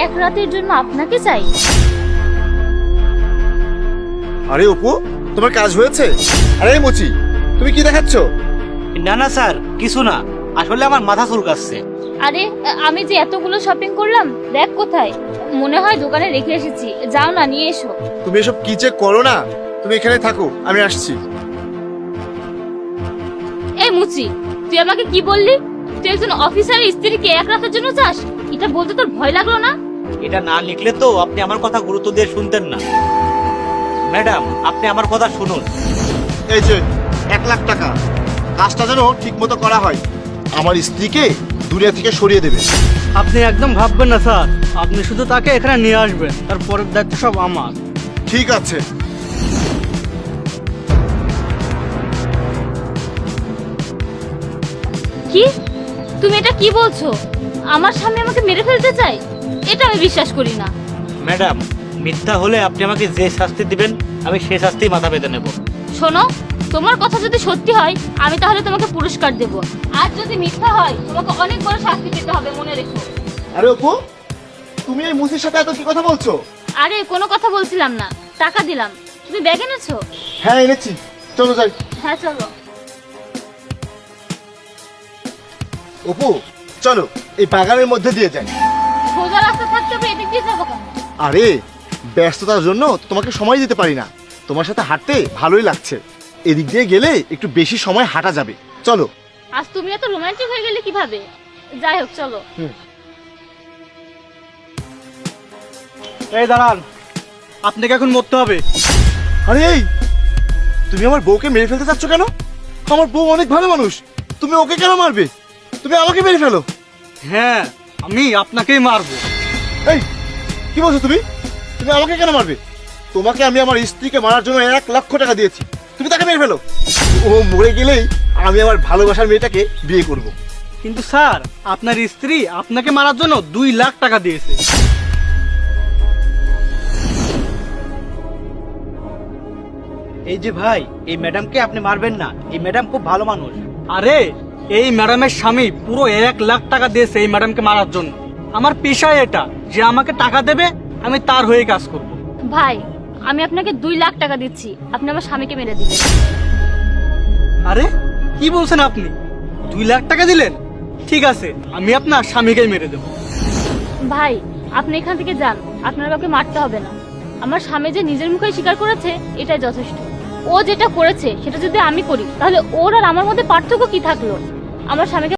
এক রাতের জন্য আপনাকে চাই? আরে অপু, তোমার কাজ হয়েছে? আরে মুচি, তুমি কি দেখাচ্ছ? না না স্যার, কিছু না, আসলে আমার মাথা চুলকাচ্ছে। আরে আমি যে এতগুলো শপিং করলাম, ব্যাগ কোথায়? মনে হয় দোকানে রেখে এসেছি, যাও না নিয়ে এসো। তুমি এসব কি চেক করো না, তুমি এখানে থাকো, আমি আসছি। এই মুচি, তুই আমাকে কি বললি? তুই একজন অফিসারের স্ত্রীকে এক রাতের জন্য চাস? এটা বলতে তোর ভয় লাগলো না? এটা না লিখলে তো আপনি আমার কথা গুরুত্ব দিয়ে শুনতেন না। ম্যাডাম, আপনি আমার কথা শুনুন। এই যে 1,00,000 টাকা, কাজটা যেন ঠিক মতো করা হয়। আমার স্ত্রীকে দুনিয়া থেকে সরিয়ে দেবে। আপনি একদম ভাববেন না স্যার, আপনি শুধু তাকে এখানে নিয়ে আসবেন, তারপরের দায়িত্ব সব আমার। ঠিক আছে। কি? তুমি এটা কি বলছো? আমার স্বামী আমাকে মেরে ফেলতে চাই? এটা আমি বিশ্বাস করি না। ম্যাডাম, মিথ্যা হলে আপনি আমাকে যে শাস্তি দিবেন আমি সে শাস্তি মাথা পেতে নেব। শোনো, তোমার কথা যদি সত্যি হয় আমি তাহলে তোমাকে পুরস্কার দেব, আর যদি মিথ্যা হয় তোমাকে অনেক বড় শাস্তি পেতে হবে, মনে রেখো। আরে অপু, তুমি এই মুচির সাথে এত কি কথা বলছো? আরে কোনো কথা বলছিলাম না, টাকা দিলাম। তুমি ব্যাগ এনেছো? হ্যাঁ এনেছি, চলো যাই। হ্যাঁ চলো। অপু চলো, এই বাগানের মধ্যে দিয়ে যাই। সোজা রাস্তা থাকতে হবে, এদিক দিয়ে যাবো কেন? আরে ব্যস্ততার জন্য তোমাকে সময় দিতে পারি না, তোমার সাথে হাঁটতে ভালোই লাগছে। এদিক দিয়ে গেলে একটু বেশি সময় হাঁটা যাবে, চলো। আজ তুমি এত রোমান্টিক হয়ে গেলে কিভাবে? যাই হোক চলো। এই দাঁড়ান, আপনাকে এখন মরতে হবে। আরে এই, তুমি আমার বউকে মেরে ফেলতে চাচ্ছ কেন? আমার বউ অনেক ভালো মানুষ, তুমি ওকে কেন মারবে? তুমি আমাকে মেরে ফেলো। হ্যাঁ, আমি আপনাকেই মারবো। এই কি বলছো তুমি? তুমি আমাকে কেন মারবে? তোমাকে আমি আমার স্ত্রীকে মারার জন্য 1,00,000 টাকা দিয়েছি, তুমি তাকে মেরে ফেলো। ও মরে গেলেই আমি আমার ভালোবাসার মেয়েটাকে বিয়ে করব। কিন্তু স্যার, আপনার স্ত্রী আপনাকে মারার জন্য 2,00,000 টাকা দিয়েছে। এই যে ভাই, এই ম্যাডামকে আপনি মারবেন না, এই ম্যাডাম খুব ভালো মানুষ। আরে, এই ম্যাডামের স্বামী পুরো 1,00,000 টাকা দিয়েছে এই ম্যাডামকে মারার জন্য। আমার পেশায় এটা, যে আমাকে টাকা দেবে আমি তার হয়ে কাজ করব। ভাই, আমি আপনাকে 2,00,000 টাকা দিচ্ছি, আপনি আমার স্বামীকে মেরে দিবেন। আরে কি বলছেন আপনি? 2,00,000 টাকা দিলেন? ঠিক আছে, আমি আপনার স্বামীকেই মেরে দেবো। ভাই, আপনি এখান থেকে যান, আপনার কাউকে মারতে হবে না। আমার স্বামী যে নিজের মুখে স্বীকার করেছে, এটাই যথেষ্ট। ও যেটা করেছে সেটা যদি আমি করি তাহলে ওর আর আমার মধ্যে পার্থক্য কি থাকলো? আমার স্বামীকে